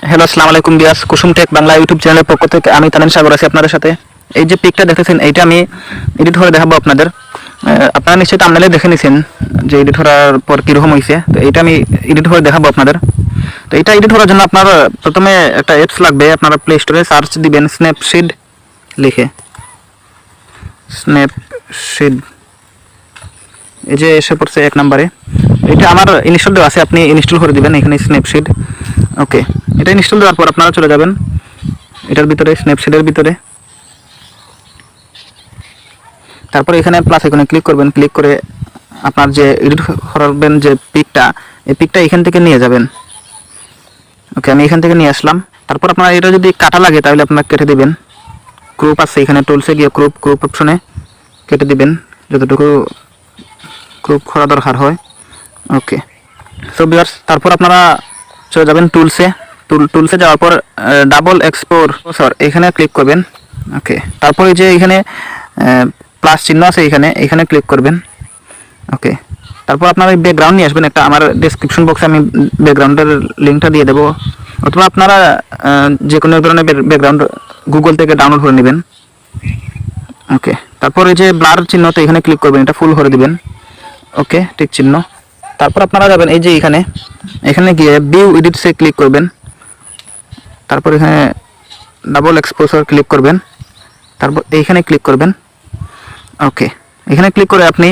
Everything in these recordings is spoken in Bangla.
হ্যালো, আসসালামু আলাইকুম বিয়াস। কুসুম টেক বাংলা ইউটিউব চ্যানেলের পক্ষ থেকে আমি তামিম সাগর আছি আপনাদের সাথে। এই যে পিকটা দেখতেছেন, এইটা আমি এডিট করে দেখাবো আপনাদের। আপনারা নিশ্চয়ই থাম্বনেলে দেখে নিছেন যে এডিট করার পর কীরকম হয়েছে। তো এইটা আমি এডিট করে দেখাবো আপনাদের। তো এটা এডিট করার জন্য আপনার প্রথমে একটা অ্যাপস লাগবে। আপনারা প্লে স্টোরে সার্চ দিবেন স্ন্যাপসিড লিখে, স্ন্যাপসিড। এই যে এসে পড়ছে 1 নম্বরে। এটা আমার ইনস্টল দেওয়া আছে, আপনি ইনস্টল করে দিবেন এখানে স্ন্যাপসিড। ওকে, এটা ইনস্টল দেওয়ার পর আপনারা চলে যাবেন এটার ভিতরে, স্ন্যাপসিডের ভিতরে। তারপরে এখানে প্লাস আইকনে ক্লিক করবেন। ক্লিক করে আপনার যে এডিট করবেন যে পিকটা, এই পিকটা এখান থেকে নিয়ে যাবেন। ওকে, আমি এখান থেকে নিয়ে আসলাম। তারপর আপনার এটা যদি কাটা লাগে তাহলে আপনার কেটে দিবেন। ক্রপ আছে এখানে, টুলসে গিয়ে ক্রপ অপশনে কেটে দিবেন যতটুকু ক্রপ করা দরকার হয়। ওকে, সো ভিউয়ার্স, তারপর আপনারা চলে যাবেন টুলসে যাওয়ার পর ডাবল এক্সপোজার এখানে ক্লিক করবেন। ওকে, তারপর এই যে এখানে প্লাস চিহ্ন আছে, এখানে ক্লিক করবেন। ওকে, তারপর আপনার এই ব্যাকগ্রাউন্ড নিয়ে আসবেন একটা। আমার ডেসক্রিপশন বক্সে আমি ব্যাকগ্রাউন্ডের লিঙ্কটা দিয়ে দেবো, অথবা আপনারা যে কোনো ধরনের ব্যাকগ্রাউন্ড গুগল থেকে ডাউনলোড করে নেবেন। ওকে, তারপর এই যে ব্লার চিহ্নতে এখানে ক্লিক করবেন, এটা ফুল করে দিবেন। ওকে, ঠিক চিহ্ন। তারপর আপনারা যাবেন এই যে এখানে গিয়ে ভিউ এডিটসে ক্লিক করবেন। তারপর এখানে ডাবল এক্সপোজার ক্লিক করবেন। তারপর এইখানে ক্লিক করবেন। ওকে, এখানে ক্লিক করে আপনি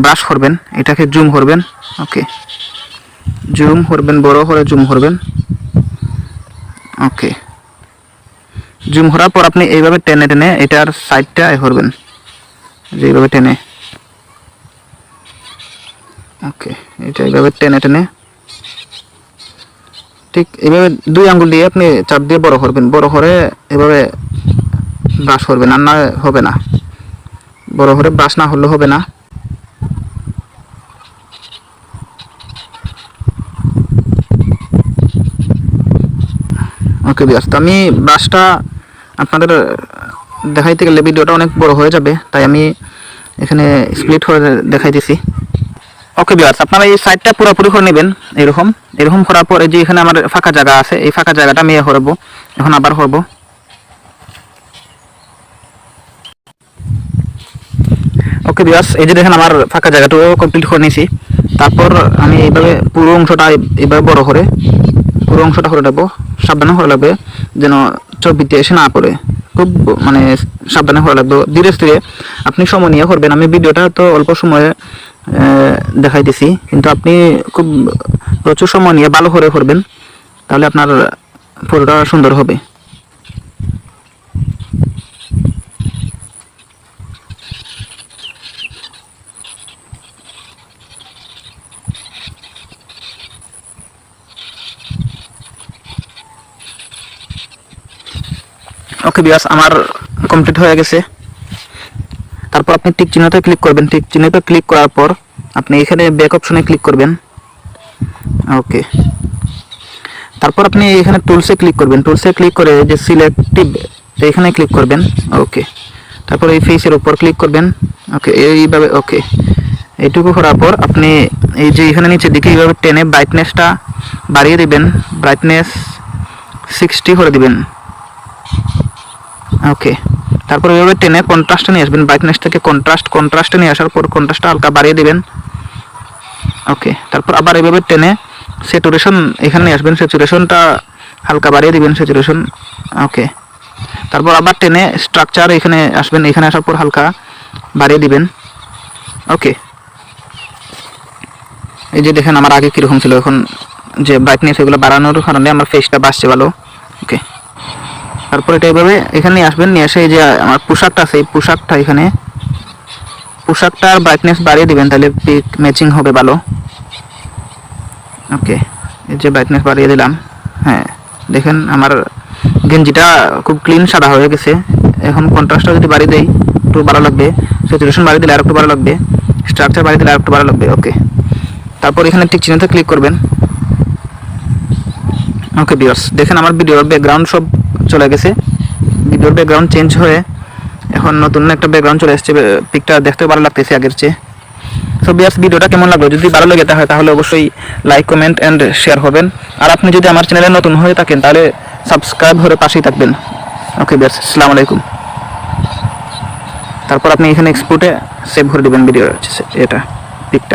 ব্রাশ করবেন, এটাকে জুম করবেন। ওকে, জুম করবেন, বড় করে জুম করবেন। ওকে, জুম করার পর আপনি এইভাবে টেনে টেনে এটার সাইডটা করবেন, যেভাবে টেনে। ওকে, এটা এইভাবে টেনে টেনে ঠিক এইভাবে 2 আঙ্গুল দিয়ে আপনি চাপ দিয়ে বড় করবেন। বড় করে এভাবে ব্রাশ করবেন, আর না হবে না, বড় করে ব্রাশ না হলে হবে না। ওকে বিয়াস, তো আমি ব্রাশটা আপনাদের দেখাইতে গেলে ভিডিওটা অনেক বড় হয়ে যাবে, তাই আমি এখানে স্প্লিট করে দেখাইতেছি। ওকে ভিউয়ার্স, আপনারা এই সাইডটা পুরোপুরি করে নেবেন। এরকম করার পরে যে এখানে আমার ফাঁকা জায়গা আছে, এই ফাঁকা জায়গাটা আমি করবো, এখন আবার করব। ওকে ভিউয়ার্স, এই যে দেখেন আমার ফাঁকা জায়গাটাও কমপ্লিট করে নিয়েছি। তারপর আমি এইভাবে পুরো অংশটা এইভাবে বড় করে পুরো অংশটা করে নেবো। সাবধানে করে লাগবে যেন ছবিতে এসে না পড়ে, খুব মানে সাবধানে করে লাগবে। ধীরে ধীরে আপনি সময় নিয়ে করবেন। আমি ভিডিওটা তো অল্প সময়ে দেখাইতেছি, কিন্তু আপনি খুব প্রচুর সময় নিয়ে ভালো করে করবেন, তাহলে আপনার ফটোটা সুন্দর হবে। ওকে ভিউয়ার্স, আমার কমপ্লিট হয়ে গেছে। তারপর আপনি টিক চিহ্নতে ক্লিক করবেন। টিক চিহ্নতে ক্লিক করার পর আপনি এখানে ব্যাক অপশনে ক্লিক করবেন। ওকে, তারপর আপনি এখানে টুলসে ক্লিক করবেন। টুলসে ক্লিক করে যে সিলেক্টিভ এখানে ক্লিক করবেন। ওকে, তারপর এই ফেসের উপর ক্লিক করবেন। ওকে, এইভাবে। ওকে, এইটুকু করার পর আপনি এই যে এখানে নিচের দিকে এইভাবে টেনে ব্রাইটনেসটা বাড়িয়ে দিবেন। ব্রাইটনেস 60 করে দিবেন। ওকে, তারপর এইভাবে টেনে কন্ট্রাস্টে নিয়ে আসবেন। ব্রাইটনেস থেকে কন্ট্রাস্টে নিয়ে আসার পর কন্ট্রাস্টটা হালকা বাড়িয়ে দিবেন। ওকে, তারপর আবার এইভাবে টেনে স্যাচুরেশন এখানে নিয়ে আসবেন। স্যাচুরেশনটা হালকা বাড়িয়ে দিবেন, স্যাচুরেশন। ওকে, তারপর আবার টেনে স্ট্রাকচার এখানে আসবেন। এখানে আসার পর হালকা বাড়িয়ে দিবেন। ওকে, এই যে দেখেন আমার আগে কীরকম ছিল, এখন যে ব্রাইটনেস এগুলো বাড়ানোর কারণে আমার ফেসটা বাড়ছে ভালো। ওকে, তারপর এটা এইভাবে এখানে নিয়ে আসবেন। নিয়ে এসে এই যে আমার পোশাকটা আছে, এই পোশাকটার ব্রাইটনেস বাড়িয়ে দিবেন, তাহলে পিক ম্যাচিং হবে ভালো। ওকে, এই যে ব্রাইটনেস বাড়িয়ে দিলাম। হ্যাঁ, দেখেন আমার গেঞ্জিটা খুব ক্লিন সাদা হয়ে গেছে। এখন কন্ট্রাস্টটা যদি বাড়িয়ে দেই একটু ভালো লাগবে, স্যাচুরেশন বাড়িয়ে দিলে আর একটু ভালো লাগবে, স্ট্রাকচার বাড়িয়ে দিলে আর একটু ভালো লাগবে। ওকে, তারপর এখানে টিক চিহ্নতে ক্লিক করবেন। ওকে ভিউয়ার্স, দেখেন আমার ভিডিওর ব্যাকগ্রাউন্ড সব চলে গেছে। ভিডিওর ব্যাকগ্রাউন্ড চেঞ্জ হয়ে এখন নতুন একটা ব্যাকগ্রাউন্ড চলে এসেছে। পিকটা দেখতে ভালো লাগতেছে আগের চেয়ে। তো বিয়ার্স ভিডিওটা কেমন লাগলো, যদি ভালো লেগে থাকে তাহলে অবশ্যই লাইক কমেন্ট অ্যান্ড শেয়ার করবেন। আর আপনি যদি আমার চ্যানেলে নতুন হয়ে থাকেন তাহলে সাবস্ক্রাইব করে পাশেই থাকবেন। ওকে বিয়ার্স, আসসালামু আলাইকুম। তারপর আপনি এখানে এক্সপোর্টে সেভ করে দেবেন ভিডিও এটা।